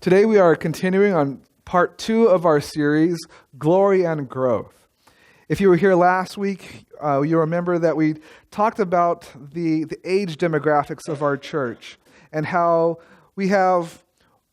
Today we are continuing on part 2 of our series, Glory and Growth. If you were here last week, you remember that we talked about the age demographics of our church and how we have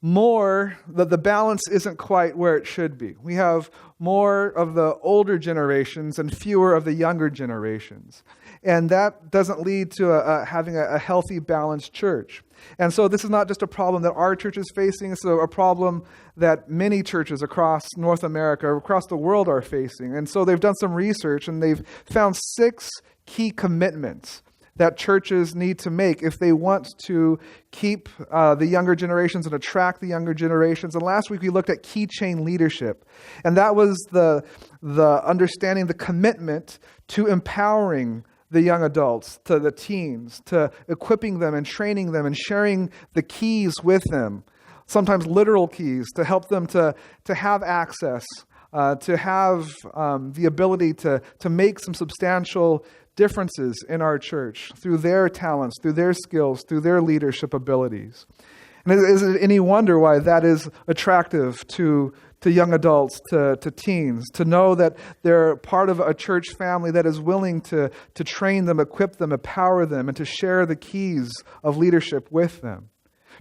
more, the balance isn't quite where it should be. We have more of the older generations and fewer of the younger generations. And that doesn't lead to having a healthy, balanced church. And so this is not just a problem that our church is facing, it's a problem that many churches across North America, across the world are facing. And so they've done some research and they've found 6 key commitments that churches need to make if they want to keep the younger generations and attract the younger generations. And last week we looked at key chain leadership. And that was the understanding, the commitment to empowering the young adults, to the teens, to equipping them and training them and sharing the keys with them, sometimes literal keys, to help them to have access, to have the ability to make some substantial differences in our church through their talents, through their skills, through their leadership abilities. And is it any wonder why that is attractive to young adults, to teens, to know that they're part of a church family that is willing to train them, equip them, empower them, and to share the keys of leadership with them.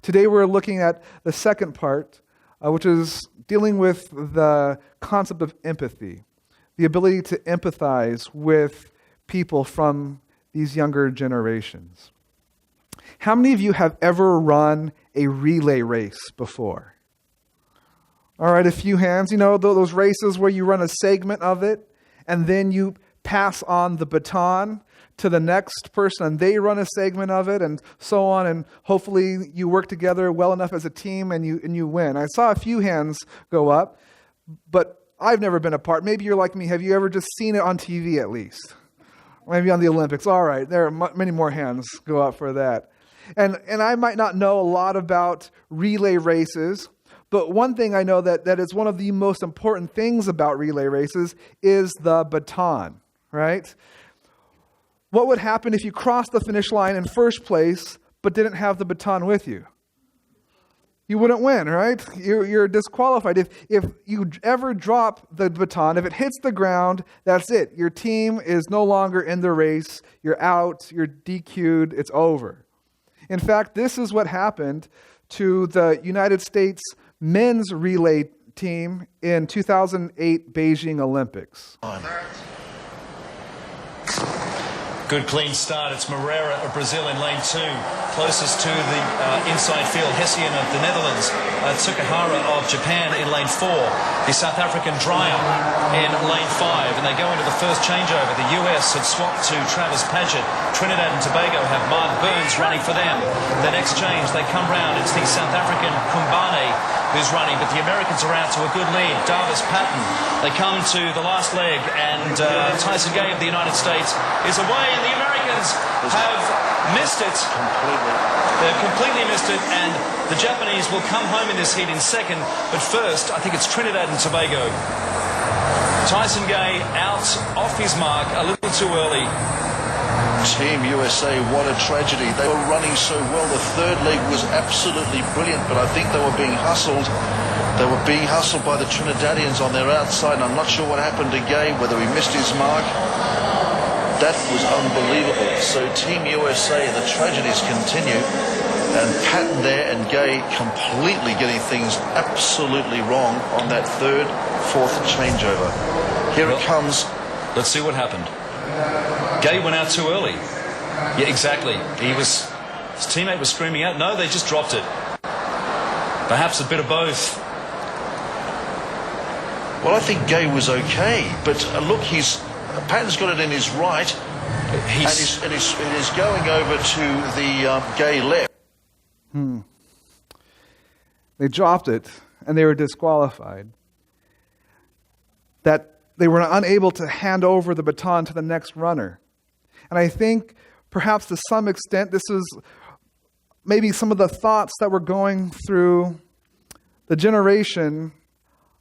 Today we're looking at the second part, which is dealing with the concept of empathy, the ability to empathize with people from these younger generations. How many of you have ever run a relay race before? All right, a few hands. You know, those races where you run a segment of it and then you pass on the baton to the next person and they run a segment of it and so on, and hopefully you work together well enough as a team and you win. I saw a few hands go up, but I've never been a part. Maybe you're like me. Have you ever just seen it on TV at least? Maybe on the Olympics. All right, there are many more hands go up for that. And I might not know a lot about relay races, but one thing I know that is one of the most important things about relay races is the baton, right? What would happen if you crossed the finish line in first place but didn't have the baton with you? You wouldn't win, right? You're disqualified. If you ever drop the baton, if it hits the ground, that's it. Your team is no longer in the race. You're out. You're DQ'd. It's over. In fact, this is what happened to the United States men's relay team in 2008 Beijing Olympics. Good clean start. It's Moreira of Brazil in lane 2. Closest to the inside field, Hessian of the Netherlands. Tsukahara of Japan in lane 4. The South African Dreyer in lane 5. And they go into the first changeover. The US had swapped to Travis Paget. Trinidad and Tobago have Mark Burns running for them. The next change, they come round. It's the South African Kumbane who's running, but the Americans are out to a good lead. Davis Patton. They come to the last leg, and Tyson Gay of the United States is away, and the Americans have missed it. Completely. They've completely missed it, and the Japanese will come home in this heat in second, but first, I think it's Trinidad and Tobago. Tyson Gay out off his mark a little too early. Team USA, what a tragedy. They were running so well. The third leg was absolutely brilliant, but I think they were being hustled. They were being hustled by the Trinidadians on their outside, and I'm not sure what happened to Gay, whether he missed his mark. That was unbelievable. So Team USA, the tragedies continue, and Patton there and Gay completely getting things absolutely wrong on that third, fourth changeover. Here it comes. Let's see what happened. Gay went out too early. Yeah, exactly. His teammate was screaming out. No, they just dropped it. Perhaps a bit of both. Well, I think Gay was okay, but look, Patton's got it in his right, and he's going over to the Gay left. They dropped it, and they were disqualified. That they were unable to hand over the baton to the next runner. And I think perhaps to some extent this is maybe some of the thoughts that were going through the generation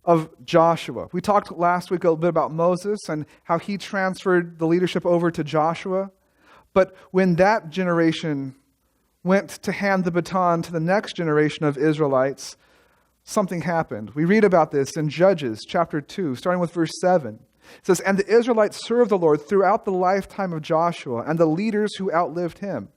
of Joshua. We talked last week a little bit about Moses and how he transferred the leadership over to Joshua. But when that generation went to hand the baton to the next generation of Israelites, something happened. We read about this in Judges chapter 2, starting with verse 7. It says, "And the Israelites served the Lord throughout the lifetime of Joshua and the leaders who outlived him,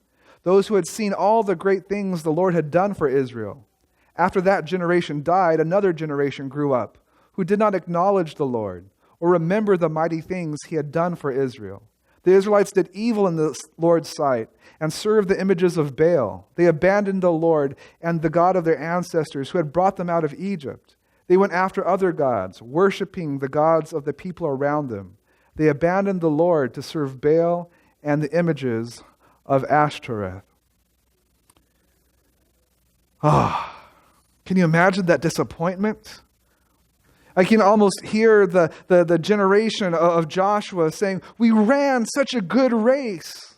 those who had seen all the great things the Lord had done for Israel. After that generation died, another generation grew up, who did not acknowledge the Lord or remember the mighty things he had done for Israel. The Israelites did evil in the Lord's sight and served the images of Baal. They abandoned the Lord and the God of their ancestors who had brought them out of Egypt. They went after other gods, worshiping the gods of the people around them. They abandoned the Lord to serve Baal and the images of Ashtoreth." Can you imagine that disappointment? I can almost hear the generation of Joshua saying, "We ran such a good race."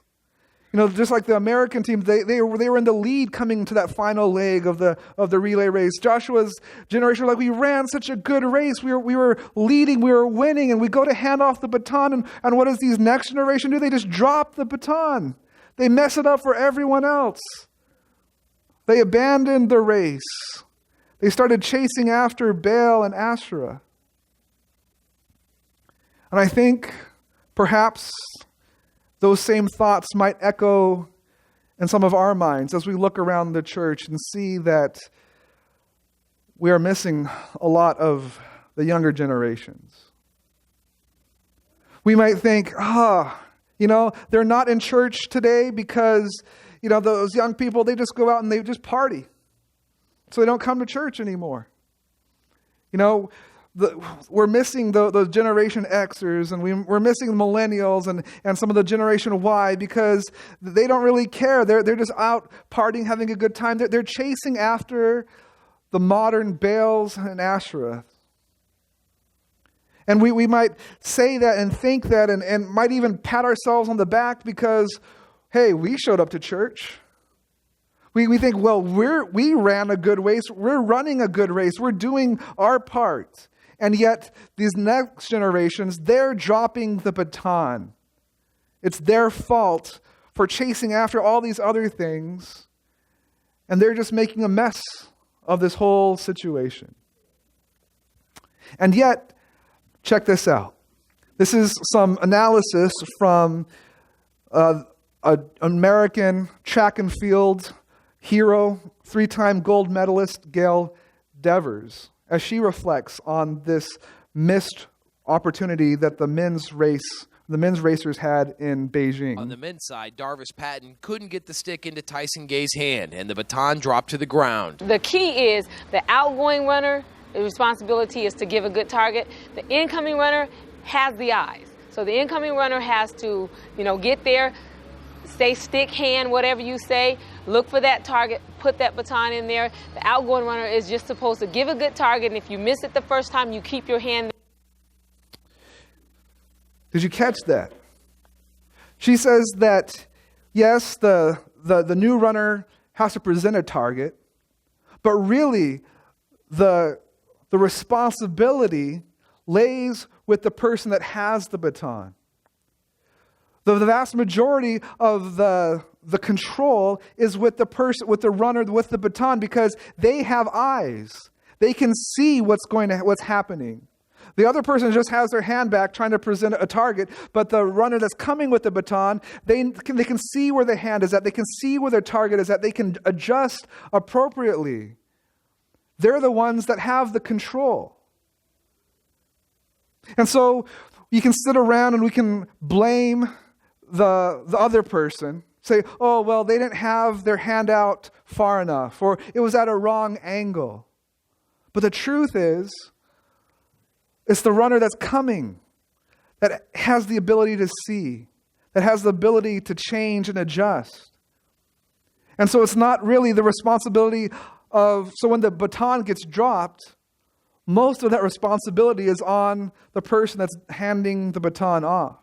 You know, just like the American team, they were in the lead coming to that final leg of the relay race. Joshua's generation were like, "We ran such a good race. We were leading, we were winning," and we go to hand off the baton, and what does these next generation do? They just drop the baton. They mess it up for everyone else. They abandoned the race. They started chasing after Baal and Asherah. And I think perhaps those same thoughts might echo in some of our minds as we look around the church and see that we are missing a lot of the younger generations. We might think, they're not in church today because, those young people, they just go out and they just party. So they don't come to church anymore. We're missing those Generation Xers, and we're missing millennials and some of the Generation Y because they don't really care. They're just out partying, having a good time. They're chasing after the modern Baals and Asherah. And we might say that and think that and might even pat ourselves on the back because, hey, we showed up to church. We think, well, we ran a good race. We're running a good race. We're doing our part. And yet, these next generations, they're dropping the baton. It's their fault for chasing after all these other things. And they're just making a mess of this whole situation. And yet, check this out. This is some analysis from an American track and field hero, 3-time gold medalist Gail Devers, as she reflects on this missed opportunity that the men's racers had in Beijing. On the men's side, Darvis Patton couldn't get the stick into Tyson Gay's hand, and the baton dropped to the ground. The key is the outgoing runner, the responsibility is to give a good target. The incoming runner has the eyes. So the incoming runner has to, get there, say stick, hand, whatever you say, look for that target, put that baton in there. The outgoing runner is just supposed to give a good target, and if you miss it the first time, you keep your hand there. Did you catch that? She says that, yes, the new runner has to present a target, but really the responsibility lays with the person that has the baton. The vast majority of the control is with the person, with the runner, with the baton, because they have eyes. They can see what's happening. The other person just has their hand back trying to present a target, but the runner that's coming with the baton, they can see where the hand is at. They can see where their target is at. They can adjust appropriately. They're the ones that have the control. And so you can sit around and we can blame the other person. Say, oh, well, they didn't have their hand out far enough, or it was at a wrong angle. But the truth is, it's the runner that's coming that has the ability to see, that has the ability to change and adjust. And so it's not really the responsibility so when the baton gets dropped, most of that responsibility is on the person that's handing the baton off.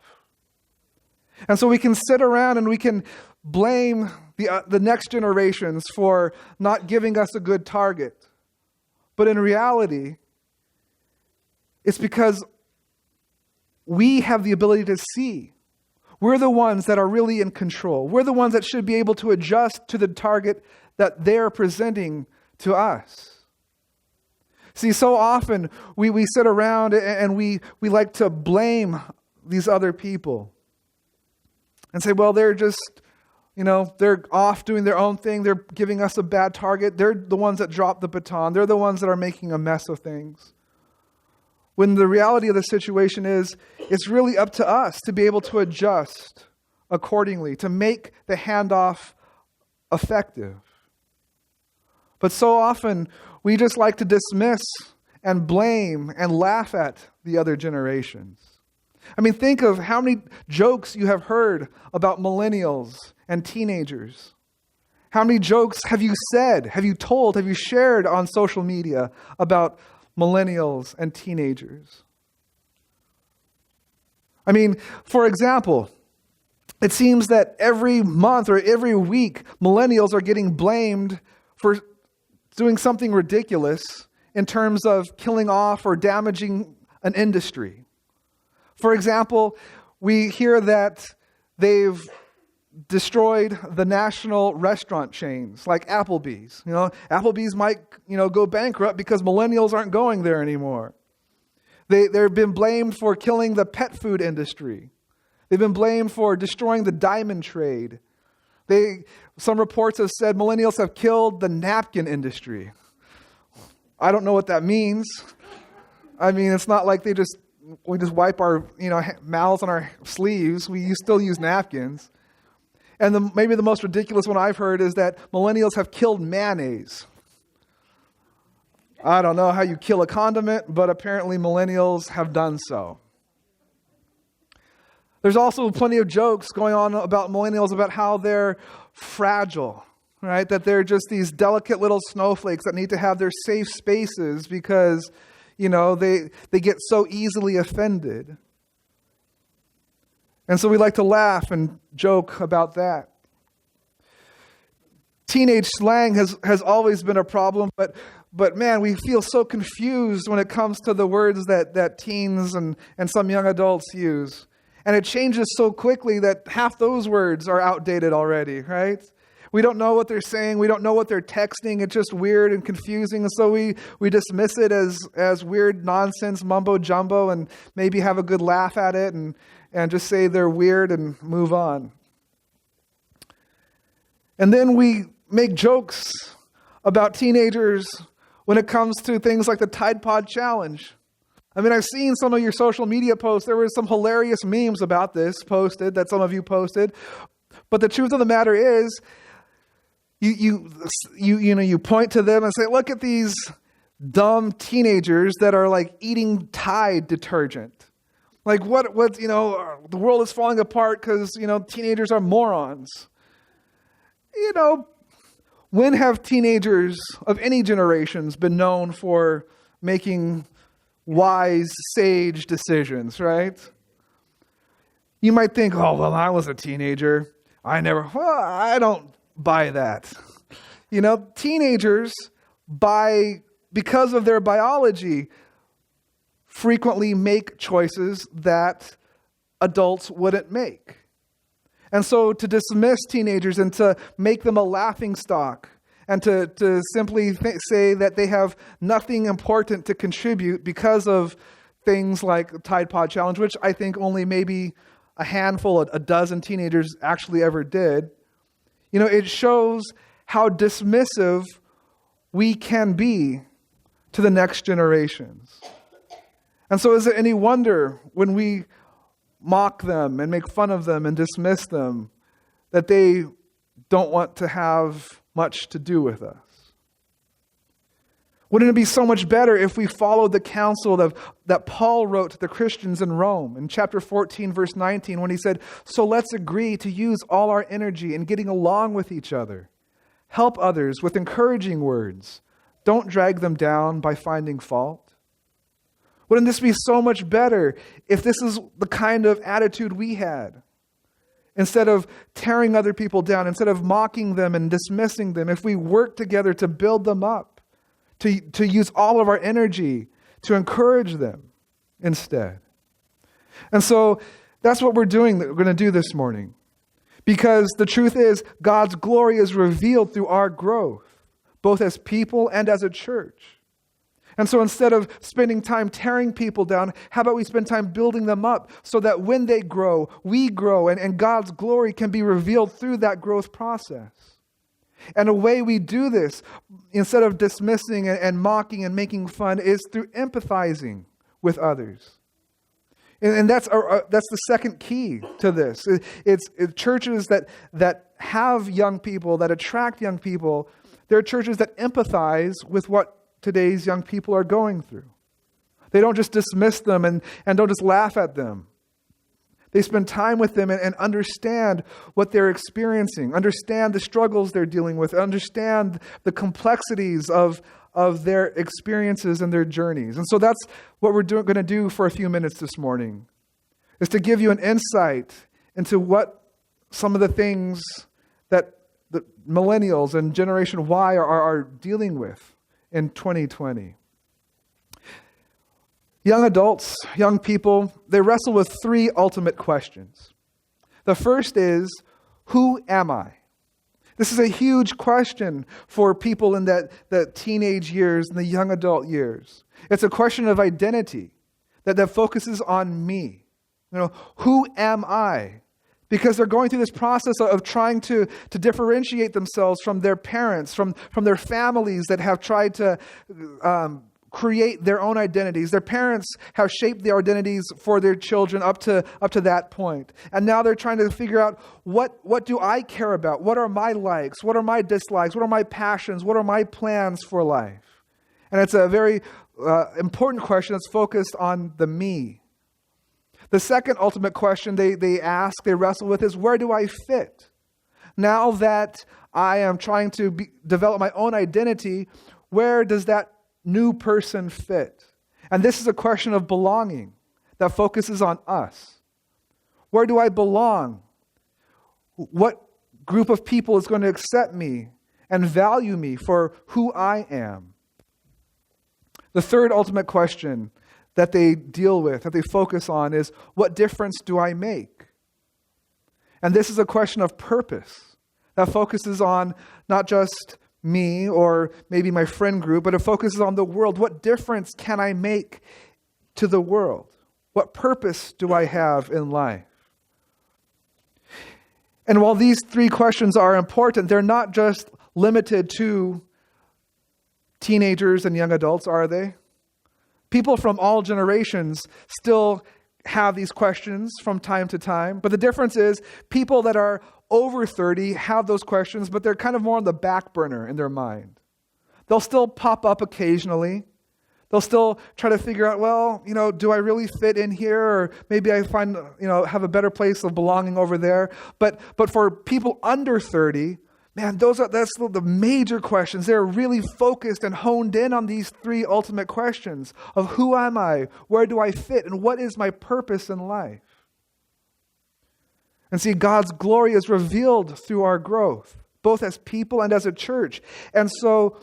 And so we can sit around and we can blame the next generations for not giving us a good target. But in reality, it's because we have the ability to see. We're the ones that are really in control. We're the ones that should be able to adjust to the target that they're presenting to us. See, so often we sit around and we like to blame these other people and say, well, they're just, they're off doing their own thing. They're giving us a bad target. They're the ones that dropped the baton. They're the ones that are making a mess of things. When the reality of the situation is, it's really up to us to be able to adjust accordingly, to make the handoff effective. But so often, we just like to dismiss and blame and laugh at the other generations. I mean, think of how many jokes you have heard about millennials and teenagers. How many jokes have you said, have you told, have you shared on social media about millennials and teenagers? I mean, for example, it seems that every month or every week, millennials are getting blamed for doing something ridiculous in terms of killing off or damaging an industry. For example, we hear that they've destroyed the national restaurant chains like Applebee's. Applebee's might, go bankrupt because millennials aren't going there anymore. They've been blamed for killing the pet food industry. They've been blamed for destroying the diamond trade. Some reports have said millennials have killed the napkin industry. I don't know what that means. I mean, it's not like we just wipe our mouths on our sleeves. We still use napkins. And maybe the most ridiculous one I've heard is that millennials have killed mayonnaise. I don't know how you kill a condiment, but apparently millennials have done so. There's also plenty of jokes going on about millennials about how they're fragile, right? That they're just these delicate little snowflakes that need to have their safe spaces because, they get so easily offended. And so we like to laugh and joke about that. Teenage slang has always been a problem, but man, we feel so confused when it comes to the words that teens and some young adults use. And it changes so quickly that half those words are outdated already, right? We don't know what they're saying. We don't know what they're texting. It's just weird and confusing. And so we dismiss it as weird nonsense, mumbo jumbo, and maybe have a good laugh at it and just say they're weird and move on. And then we make jokes about teenagers when it comes to things like the Tide Pod Challenge. I mean, I've seen some of your social media posts. There were some hilarious memes about this posted that some of you posted. But the truth of the matter is, you point to them and say, look at these dumb teenagers that are like eating Tide detergent. Like what the world is falling apart because, teenagers are morons. When have teenagers of any generations been known for making wise, sage decisions, right? You might think, oh, well, I was a teenager. I don't buy that. Teenagers, because of their biology, frequently make choices that adults wouldn't make. And so to dismiss teenagers and to make them a laughingstock and to simply say that they have nothing important to contribute because of things like the Tide Pod Challenge, which I think only maybe a handful, a dozen teenagers actually ever did, it shows how dismissive we can be to the next generations. And so is it any wonder when we mock them and make fun of them and dismiss them that they don't want to have much to do with us? Wouldn't it be so much better if we followed the counsel that Paul wrote to the Christians in Rome in chapter 14, verse 19, when he said, "So let's agree to use all our energy in getting along with each other. Help others with encouraging words. Don't drag them down by finding fault." Wouldn't this be so much better if this is the kind of attitude we had? Instead of tearing other people down, instead of mocking them and dismissing them, if we work together to build them up, to use all of our energy to encourage them instead. And so that's what we're going to do this morning. Because the truth is, God's glory is revealed through our growth, both as people and as a church. And so instead of spending time tearing people down, how about we spend time building them up so that when they grow, we grow, and God's glory can be revealed through that growth process. And a way we do this, instead of dismissing and mocking and making fun, is through empathizing with others. And that's the second key to this. It's churches that have young people, that attract young people. They're churches that empathize with what today's young people are going through. They don't just dismiss them and don't just laugh at them. They spend time with them and understand what they're experiencing, understand the struggles they're dealing with, understand the complexities of their experiences and their journeys. And so that's what we're going to do for a few minutes this morning, is to give you an insight into what some of the things that the millennials and Generation Y are dealing with in 2020. Young adults, young people, they wrestle with three ultimate questions. The first is, who am I? This is a huge question for people in the teenage years and the young adult years. It's a question of identity that focuses on me. Who am I? Because they're going through this process of trying to differentiate themselves from their parents, from their families that have tried to create their own identities. Their parents have shaped their identities for their children up to that point. And now they're trying to figure out, what do I care about? What are my likes? What are my dislikes? What are my passions? What are my plans for life? And it's a very important question that's focused on the me. The second ultimate question they wrestle with is, where do I fit? Now that I am trying to develop my own identity, where does that new person fit? And this is a question of belonging that focuses on us. Where do I belong? What group of people is going to accept me and value me for who I am? The third ultimate question that they deal with, that they focus on, is, what difference do I make? And this is a question of purpose that focuses on not just me or maybe my friend group, but it focuses on the world. What difference can I make to the world? What purpose do I have in life? And while these three questions are important, they're not just limited to teenagers and young adults, are they? People from all generations still have these questions from time to time. But the difference is, people that are over 30 have those questions, but they're kind of more on the back burner in their mind. They'll still pop up occasionally. They'll still try to figure out, well, do I really fit in here? Or maybe I find, have a better place of belonging over there. But for people under 30, man, that's the major questions. They're really focused and honed in on these three ultimate questions of, who am I? Where do I fit? And what is my purpose in life? And see, God's glory is revealed through our growth, both as people and as a church. And so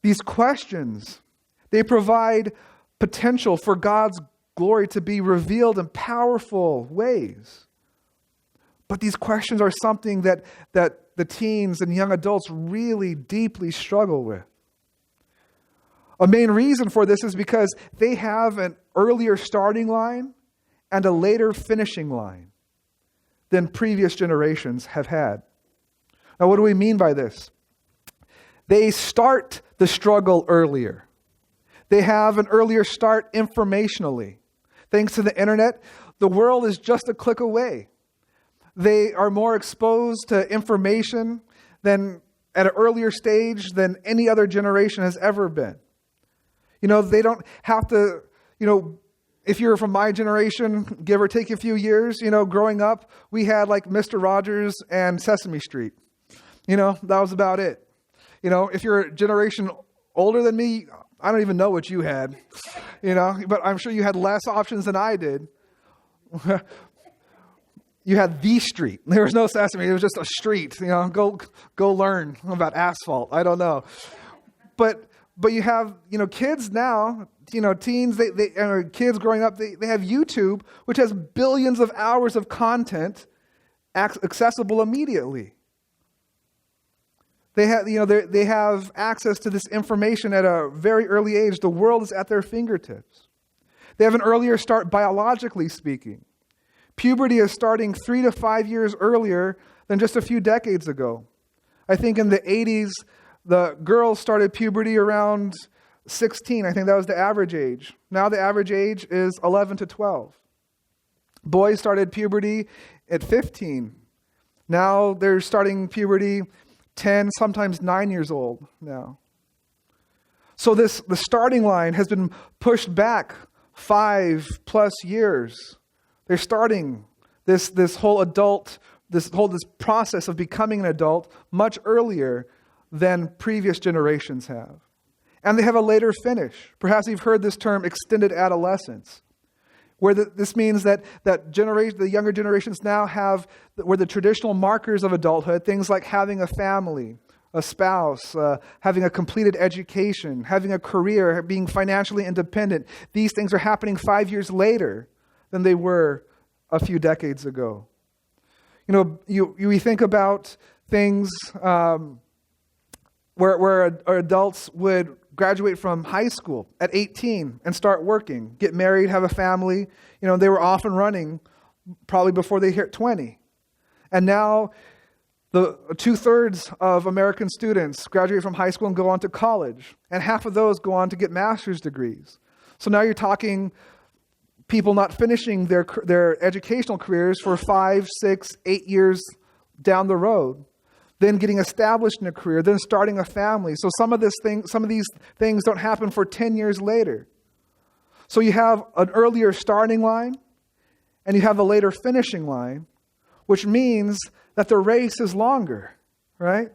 these questions, they provide potential for God's glory to be revealed in powerful ways. But these questions are something that the teens and young adults really deeply struggle with. A main reason for this is because they have an earlier starting line and a later finishing line than previous generations have had. Now, what do we mean by this? They start the struggle earlier. They have an earlier start informationally. Thanks to the internet, the world is just a click away. They are more exposed to information than at an earlier stage than any other generation has ever been. They don't have to, if you're from my generation, give or take a few years, growing up, we had like Mr. Rogers and Sesame Street. That was about it. If you're a generation older than me, I don't even know what you had, but I'm sure you had less options than I did. You had the street. There was no Sesame. It was just a street. Go learn about asphalt. I don't know. But you have, kids now, teens, they kids growing up, they have YouTube, which has billions of hours of content accessible immediately. They have access to this information at a very early age. The world is at their fingertips. They have an earlier start biologically speaking. Puberty is starting 3 to 5 years earlier than just a few decades ago. I think in the 80s, the girls started puberty around 16. I think that was the average age. Now the average age is 11 to 12. Boys started puberty at 15. Now they're starting puberty 10, sometimes 9 years old now. So the starting line has been pushed back 5+ years. They're starting this whole process of becoming an adult much earlier than previous generations have. And they have a later finish. Perhaps you've heard this term extended adolescence, where this means that the younger generations now have where the traditional markers of adulthood, things like having a family, a spouse, having a completed education, having a career, being financially independent, these things are happening 5 years later than they were a few decades ago. You think about things where adults would graduate from high school at 18 and start working, get married, have a family. They were off and running probably before they hit 20. And now the 2/3 of American students graduate from high school and go on to college. And half of those go on to get master's degrees. So now you're talking people not finishing their educational careers for 5, 6, 8 years down the road. Then getting established in a career, then starting a family. So some of these things don't happen for 10 years later. So you have an earlier starting line, and you have a later finishing line, which means that the race is longer, right?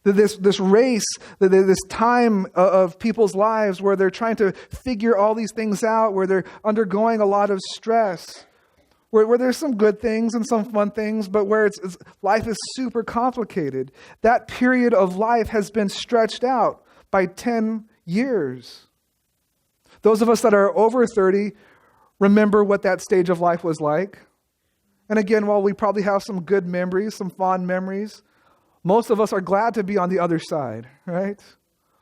This race, this time of people's lives where they're trying to figure all these things out, where they're undergoing a lot of stress, where there's some good things and some fun things, but where life is super complicated. That period of life has been stretched out by 10 years. Those of us that are over 30 remember what that stage of life was like. And again, while we probably have some good memories, some fond memories, most of us are glad to be on the other side, right?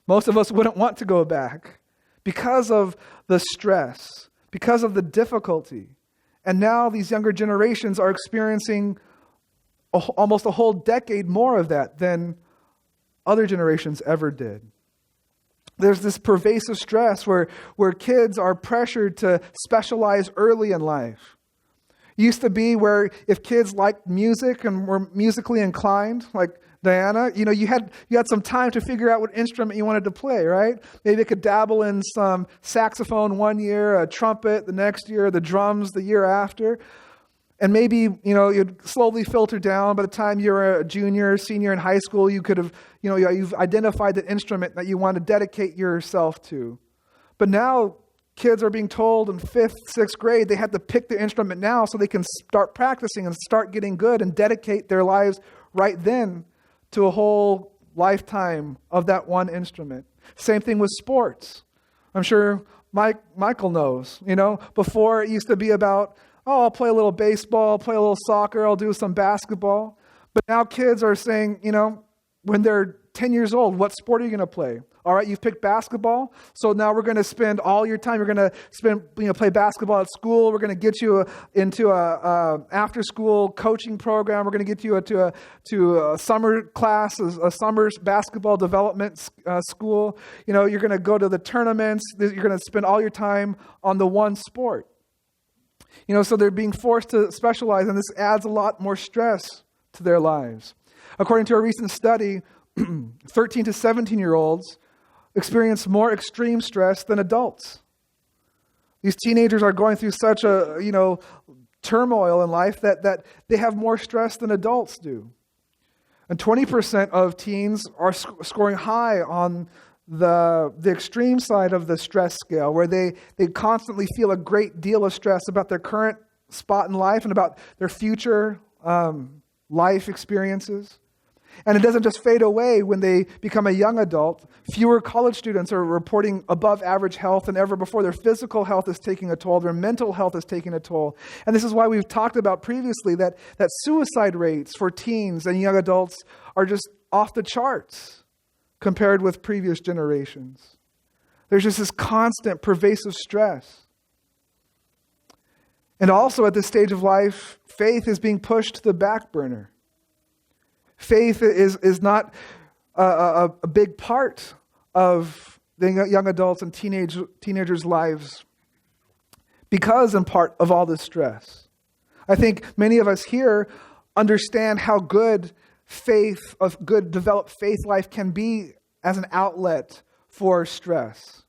Most of us wouldn't want to go back because of the stress, because of the difficulty. And now these younger generations are experiencing almost a whole decade more of that than other generations ever did. There's this pervasive stress where kids are pressured to specialize early in life. It used to be where if kids liked music and were musically inclined, like Diana, you had some time to figure out what instrument you wanted to play, right? Maybe they could dabble in some saxophone one year, a trumpet the next year, the drums the year after. And maybe, you'd slowly filter down. By the time you're a junior, senior in high school, you could have, you've identified the instrument that you want to dedicate yourself to. But now kids are being told in 5th, 6th grade, they have to pick the instrument now so they can start practicing and start getting good and dedicate their lives right then to a whole lifetime of that one instrument. Same thing with sports. I'm sure Michael knows, before it used to be about, I'll play a little baseball, play a little soccer, I'll do some basketball. But now kids are saying, when they're 10 years old, what sport are you going to play? All right, you've picked basketball, so now we're going to spend all your time. You're going to play basketball at school. We're going to get you into a after-school coaching program. We're going to get you to a summer class, a summer basketball development school. You're going to go to the tournaments. You're going to spend all your time on the one sport. So they're being forced to specialize, and this adds a lot more stress to their lives. According to a recent study, 13 to 17-year-olds experience more extreme stress than adults. These teenagers are going through such a, turmoil in life that they have more stress than adults do. And 20% of teens are scoring high on the extreme side of the stress scale, where they constantly feel a great deal of stress about their current spot in life and about their future life experiences. And it doesn't just fade away when they become a young adult. Fewer college students are reporting above average health than ever before. Their physical health is taking a toll. Their mental health is taking a toll. And this is why we've talked about previously that suicide rates for teens and young adults are just off the charts compared with previous generations. There's just this constant, pervasive stress. And also at this stage of life, faith is being pushed to the back burner. Faith is not a big part of the young adults and teenagers' lives because, in part, of all this stress. I think many of us here understand how good developed faith life can be as an outlet for stress,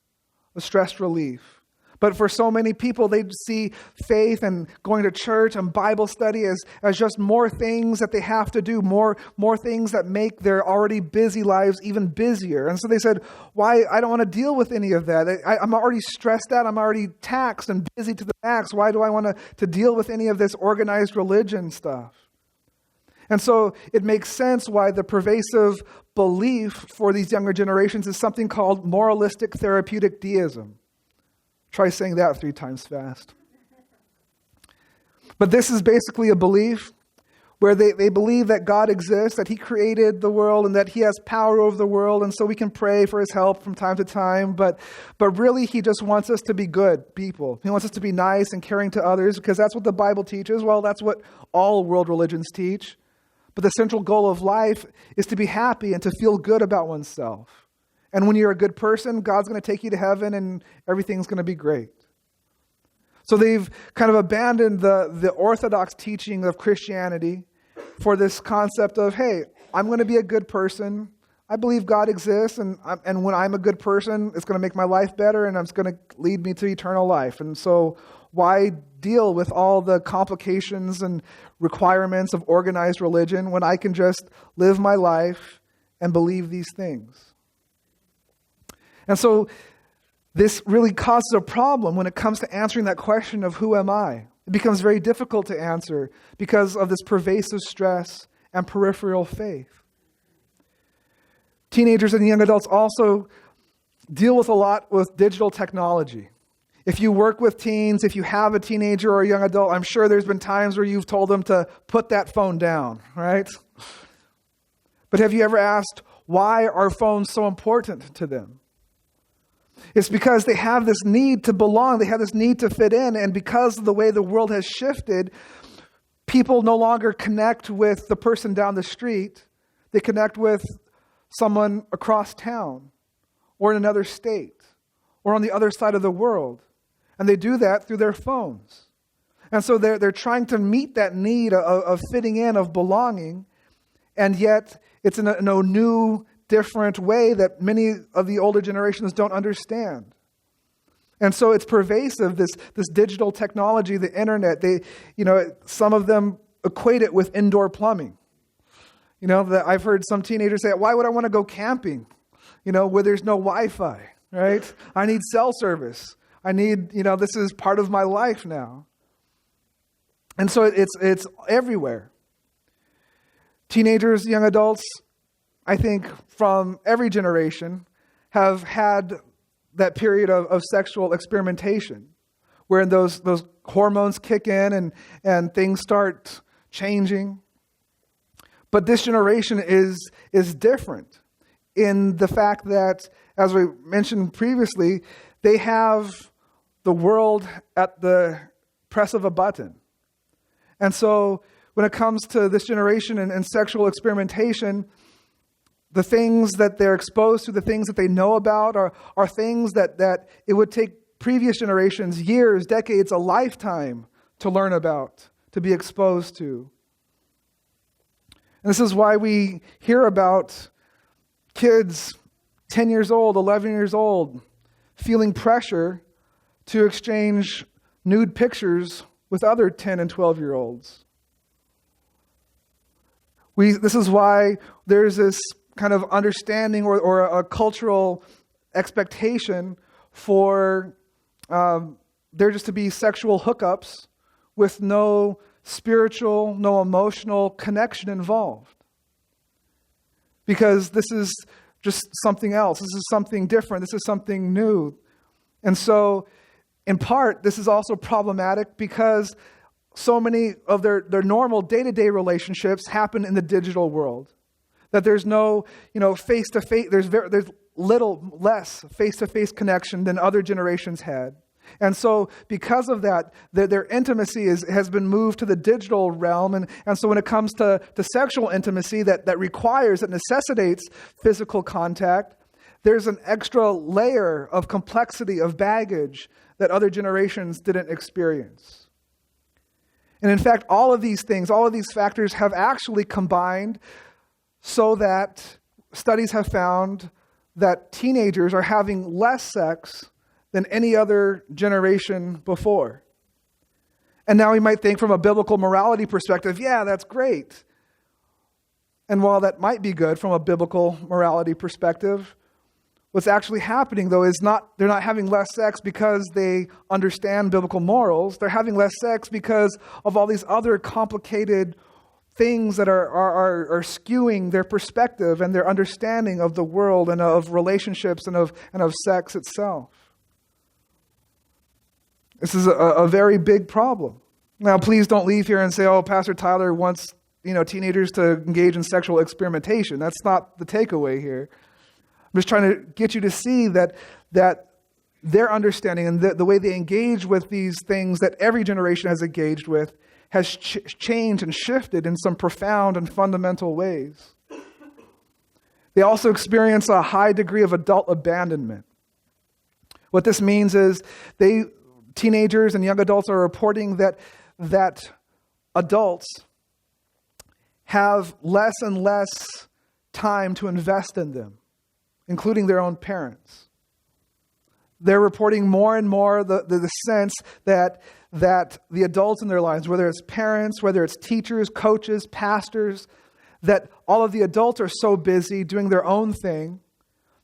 a stress relief. But for so many people, they see faith and going to church and Bible study as just more things that they have to do, more things that make their already busy lives even busier. And so they said, why? I don't want to deal with any of that. I'm already stressed out. I'm already taxed and busy to the max. Why do I want to deal with any of this organized religion stuff? And so it makes sense why the pervasive belief for these younger generations is something called moralistic therapeutic deism. Try saying that 3 times fast. But this is basically a belief where they believe that God exists, that he created the world, and that he has power over the world, and so we can pray for his help from time to time. But really, he just wants us to be good people. He wants us to be nice and caring to others, because that's what the Bible teaches. Well, that's what all world religions teach. But the central goal of life is to be happy and to feel good about oneself. And when you're a good person, God's going to take you to heaven and everything's going to be great. So they've kind of abandoned the orthodox teaching of Christianity for this concept of, hey, I'm going to be a good person. I believe God exists, and when I'm a good person, it's going to make my life better, and it's going to lead me to eternal life. And so why deal with all the complications and requirements of organized religion when I can just live my life and believe these things? And so this really causes a problem when it comes to answering that question of who am I? It becomes very difficult to answer because of this pervasive stress and peripheral faith. Teenagers and young adults also deal with a lot with digital technology. If you work with teens, if you have a teenager or a young adult, I'm sure there's been times where you've told them to put that phone down, right? But have you ever asked, why are phones so important to them? It's because they have this need to belong. They have this need to fit in. And because of the way the world has shifted, people no longer connect with the person down the street. They connect with someone across town or in another state or on the other side of the world. And they do that through their phones. And so they're trying to meet that need of fitting in, of belonging. And yet it's in a new, different way that many of the older generations don't understand. And so it's pervasive, this digital technology, the internet. Some of them equate it with indoor plumbing. I've heard some teenagers say, why would I want to go camping, where there's no Wi-Fi, right? I need cell service. I need, this is part of my life now. And so it's everywhere. Teenagers, young adults, I think from every generation have had that period of sexual experimentation where those hormones kick in and things start changing. But this generation is different in the fact that, as we mentioned previously, they have the world at the press of a button. And so when it comes to this generation and sexual experimentation, the things that they're exposed to, the things that they know about are things that it would take previous generations, years, decades, a lifetime to learn about, to be exposed to. And this is why we hear about kids 10 years old, 11 years old, feeling pressure to exchange nude pictures with other 10 and 12-year-olds. This is why there's this kind of understanding or a cultural expectation for there just to be sexual hookups with no spiritual, no emotional connection involved. Because this is just something else. This is something different. This is something new. And so, in part, this is also problematic because so many of their normal day-to-day relationships happen in the digital world. that there's no, face-to-face, there's little less face-to-face connection than other generations had. And so because of that, their intimacy has been moved to the digital realm. And so when it comes to sexual intimacy that necessitates physical contact, there's an extra layer of complexity, of baggage that other generations didn't experience. And in fact, all of these factors have actually combined so that studies have found that teenagers are having less sex than any other generation before. And now we might think from a biblical morality perspective, yeah, that's great. And while that might be good from a biblical morality perspective, what's actually happening, though, is they're not having less sex because they understand biblical morals. They're having less sex because of all these other complicated things that are skewing their perspective and their understanding of the world and of relationships and of sex itself. This is a very big problem. Now, please don't leave here and say, oh, Pastor Tyler wants teenagers to engage in sexual experimentation. That's not the takeaway here. I'm just trying to get you to see that their understanding and the way they engage with these things that every generation has engaged with has changed and shifted in some profound and fundamental ways. They also experience a high degree of adult abandonment. What this means is teenagers and young adults are reporting that adults have less and less time to invest in them, including their own parents. They're reporting more and more the sense that the adults in their lives, whether it's parents, whether it's teachers, coaches, pastors, that all of the adults are so busy doing their own thing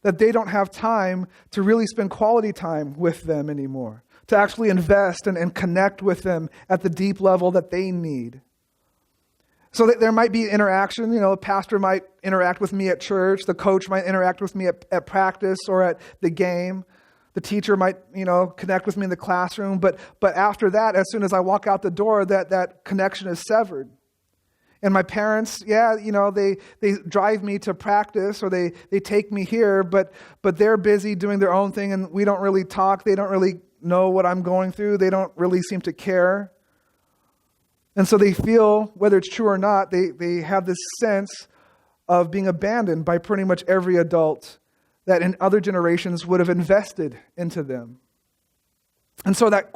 that they don't have time to really spend quality time with them anymore, to actually invest and connect with them at the deep level that they need. So that there might be interaction. A pastor might interact with me at church. The coach might interact with me at practice or at the game. The teacher might, connect with me in the classroom. But after that, as soon as I walk out the door, that connection is severed. And my parents, they drive me to practice or they take me here, but they're busy doing their own thing and we don't really talk. They don't really know what I'm going through. They don't really seem to care. And so they feel, whether it's true or not, they have this sense of being abandoned by pretty much every adult that in other generations would have invested into them. And so that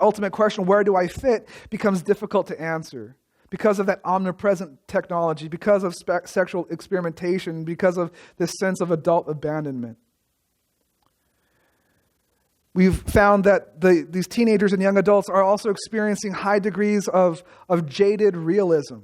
ultimate question, where do I fit, becomes difficult to answer because of that omnipresent technology, because of sexual experimentation, because of this sense of adult abandonment. We've found that these teenagers and young adults are also experiencing high degrees of jaded realism.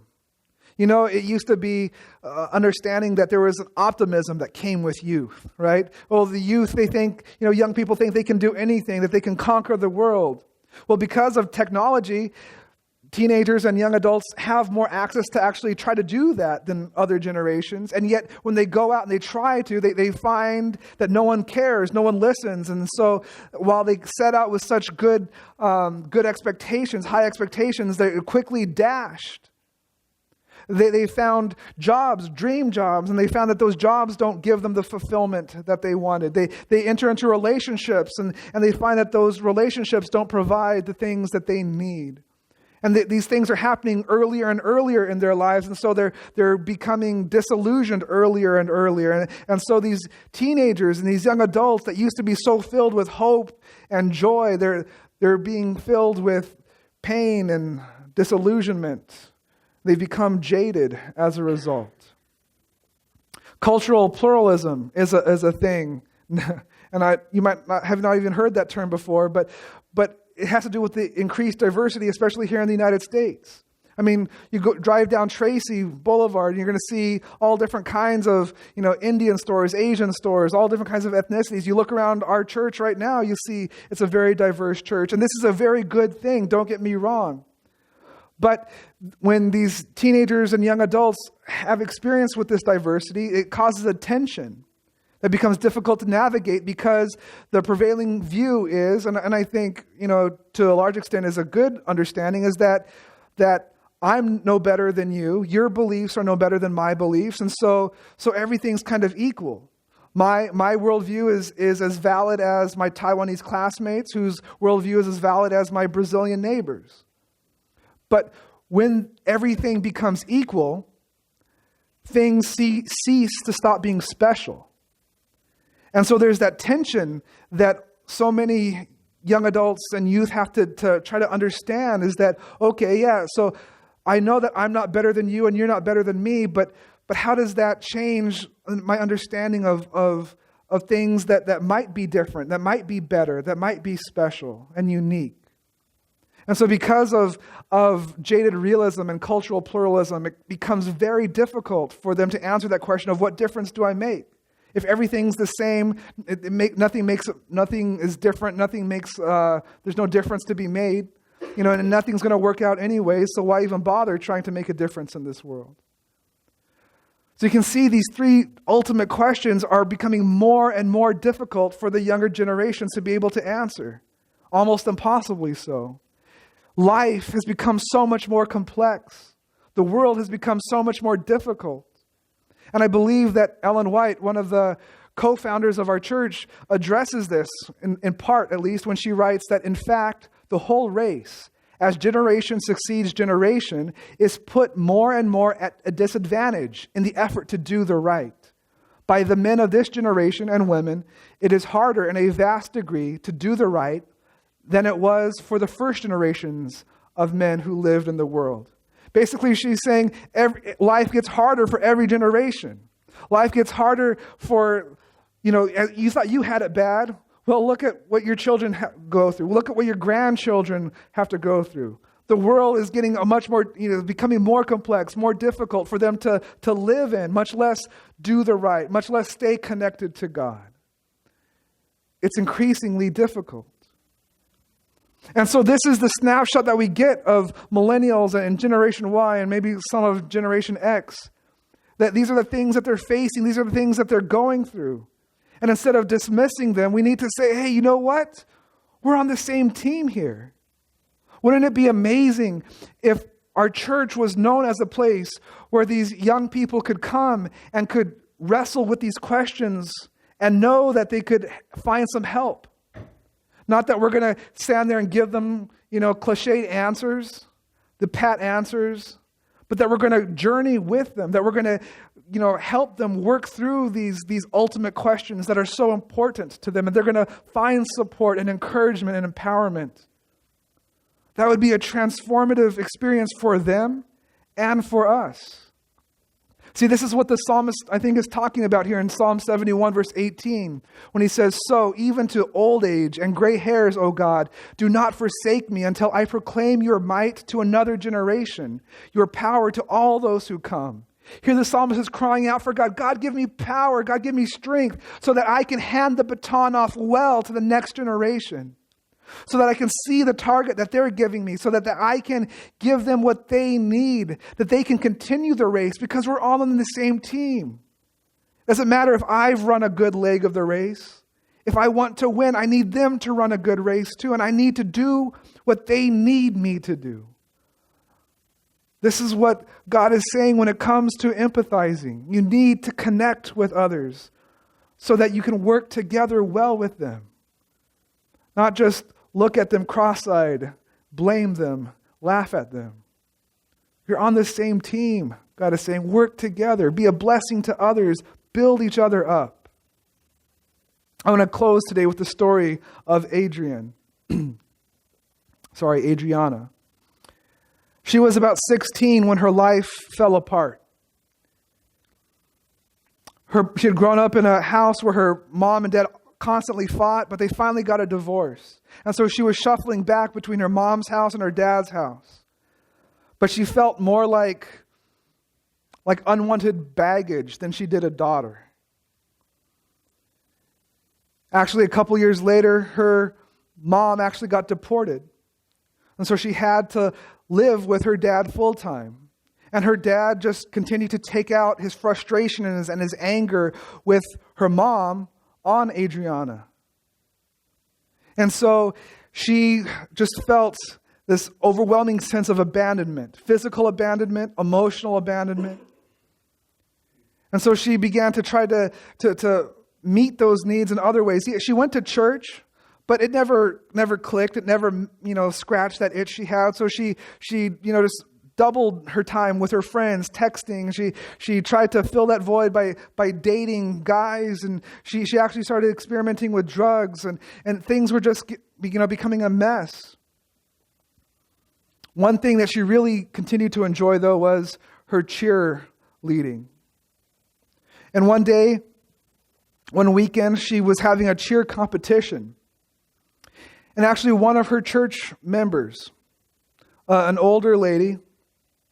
It used to be understanding that there was an optimism that came with youth, right? Well, the youth, they think, young people think they can do anything, that they can conquer the world. Well, because of technology, teenagers and young adults have more access to actually try to do that than other generations. And yet, when they go out and they try to, they find that no one cares, no one listens. And so while they set out with such good expectations, high expectations, they're quickly dashed. They found jobs, dream jobs, and they found that those jobs don't give them the fulfillment that they wanted. They enter into relationships, and they find that those relationships don't provide the things that they need. And these things are happening earlier and earlier in their lives, and so they're becoming disillusioned earlier and earlier. And so these teenagers and these young adults that used to be so filled with hope and joy, they're being filled with pain and disillusionment. They become jaded as a result. Cultural pluralism is a thing, and you might not have even heard that term before, but it has to do with the increased diversity, especially here in the United States. I mean, you drive down Tracy Boulevard, and you're going to see all different kinds of, Indian stores, Asian stores, all different kinds of ethnicities. You look around our church right now, you see it's a very diverse church, and this is a very good thing. Don't get me wrong. But when these teenagers and young adults have experience with this diversity, it causes a tension that becomes difficult to navigate because the prevailing view is, and I think, to a large extent is a good understanding, is that I'm no better than you. Your beliefs are no better than my beliefs. And so everything's kind of equal. My worldview is as valid as my Taiwanese classmates, whose worldview is as valid as my Brazilian neighbors. But when everything becomes equal, things cease to stop being special. And so there's that tension that so many young adults and youth have to try to understand, is that, okay, yeah, so I know that I'm not better than you and you're not better than me, but how does that change my understanding of things that might be different, that might be better, that might be special and unique? And so because of jaded realism and cultural pluralism, it becomes very difficult for them to answer that question of what difference do I make? If everything's the same, nothing is different, there's no difference to be made, and nothing's going to work out anyway, so why even bother trying to make a difference in this world? So you can see these three ultimate questions are becoming more and more difficult for the younger generations to be able to answer, almost impossibly so. Life has become so much more complex. The world has become so much more difficult. And I believe that Ellen White, one of the co-founders of our church, addresses this, in part at least, when she writes that, in fact, the whole race, as generation succeeds generation, is put more and more at a disadvantage in the effort to do the right. By the men of this generation and women, it is harder in a vast degree to do the right than it was for the first generations of men who lived in the world. Basically, she's saying life gets harder for every generation. Life gets harder for, you thought you had it bad. Well, look at what your children go through. Look at what your grandchildren have to go through. The world is getting becoming more complex, more difficult for them to live in, much less do the right, much less stay connected to God. It's increasingly difficult. And so this is the snapshot that we get of millennials and Generation Y and maybe some of Generation X. That these are the things that they're facing. These are the things that they're going through. And instead of dismissing them, we need to say, hey, you know what? We're on the same team here. Wouldn't it be amazing if our church was known as a place where these young people could come and could wrestle with these questions and know that they could find some help? Not that we're going to stand there and give them, cliched answers, the pat answers, but that we're going to journey with them, that we're going to, help them work through these ultimate questions that are so important to them, and they're going to find support and encouragement and empowerment. That would be a transformative experience for them and for us. See, this is what the psalmist, I think, is talking about here in Psalm 71, verse 18, when he says, "So even to old age and gray hairs, O God, do not forsake me until I proclaim your might to another generation, your power to all those who come." Here the psalmist is crying out for God. God, give me power. God, give me strength so that I can hand the baton off well to the next generation. So that I can see the target that they're giving me, so that I can give them what they need, that they can continue the race, because we're all on the same team. Doesn't matter if I've run a good leg of the race. If I want to win, I need them to run a good race too, and I need to do what they need me to do. This is what God is saying when it comes to empathizing. You need to connect with others so that you can work together well with them. Not just look at them cross-eyed, blame them, laugh at them. You're on the same team, God is saying. Work together, be a blessing to others, build each other up. I want to close today with the story of Adriana. She was about 16 when her life fell apart. She had grown up in a house where her mom and dad constantly fought, but they finally got a divorce. And so she was shuffling back between her mom's house and her dad's house. But she felt more like unwanted baggage than she did a daughter. Actually, a couple years later, her mom actually got deported. And so she had to live with her dad full time. And her dad just continued to take out his frustration and his anger with her mom on Adriana. And so she just felt this overwhelming sense of abandonment, physical abandonment, emotional abandonment. And so she began to try to meet those needs in other ways. She went to church, but it never clicked. It never, scratched that itch she had. So she just doubled her time with her friends, texting. She tried to fill that void by dating guys, and she actually started experimenting with drugs, and things were just becoming a mess. One thing that she really continued to enjoy, though, was her cheerleading. And one weekend, she was having a cheer competition. And actually, one of her church members, an older lady,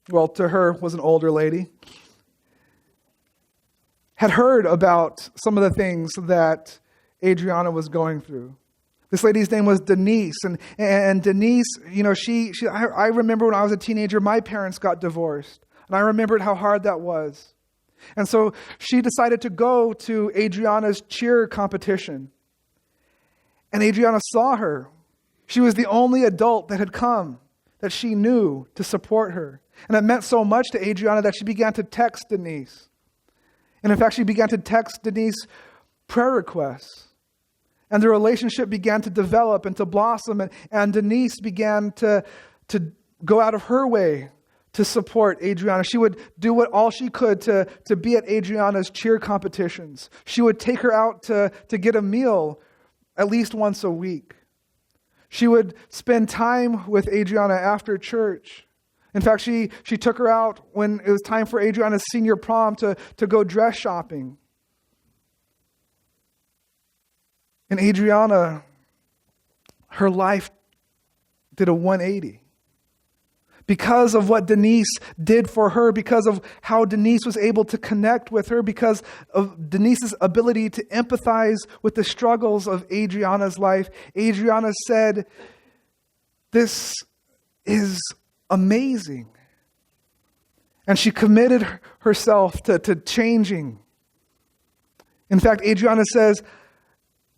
well, to her was an older lady, had heard about some of the things that Adriana was going through. This lady's name was Denise. And Denise, I remember when I was a teenager, my parents got divorced. And I remembered how hard that was. And so she decided to go to Adriana's cheer competition. And Adriana saw her. She was the only adult that had come that she knew to support her. And it meant so much to Adriana that she began to text Denise. And in fact, she began to text Denise prayer requests. And the relationship began to develop and to blossom. And Denise began to go out of her way to support Adriana. She would do all she could to be at Adriana's cheer competitions. She would take her out to get a meal at least once a week. She would spend time with Adriana after church. In fact, she took her out when it was time for Adriana's senior prom to go dress shopping. And Adriana, her life did a 180. Because of what Denise did for her, because of how Denise was able to connect with her, because of Denise's ability to empathize with the struggles of Adriana's life, Adriana said, "This is amazing." And she committed herself to changing. In fact, Adriana says,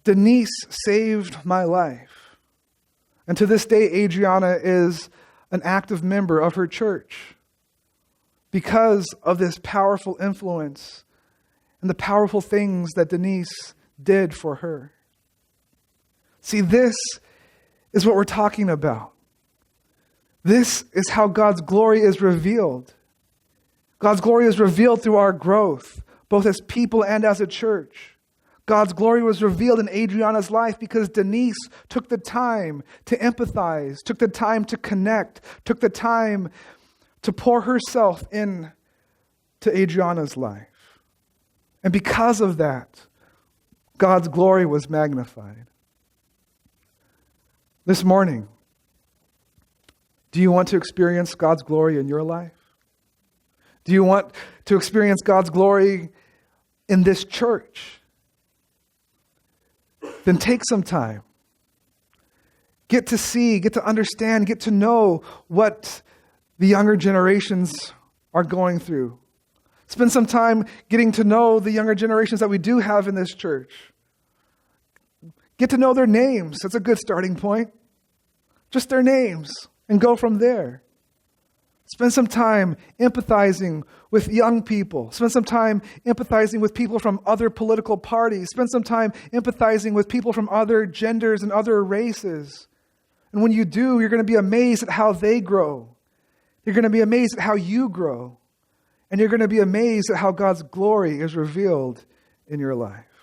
"Denise saved my life." And to this day, Adriana is an active member of her church because of this powerful influence and the powerful things that Denise did for her. See, this is what we're talking about. This is how God's glory is revealed. God's glory is revealed through our growth, both as people and as a church. God's glory was revealed in Adriana's life because Denise took the time to empathize, took the time to connect, took the time to pour herself in to Adriana's life. And because of that, God's glory was magnified. This morning, do you want to experience God's glory in your life? Do you want to experience God's glory in this church? Then take some time. Get to see, get to understand, get to know what the younger generations are going through. Spend some time getting to know the younger generations that we do have in this church. Get to know their names. That's a good starting point. Just their names and go from there. Spend some time empathizing with young people. Spend some time empathizing with people from other political parties. Spend some time empathizing with people from other genders and other races. And when you do, you're going to be amazed at how they grow. You're going to be amazed at how you grow. And you're going to be amazed at how God's glory is revealed in your life.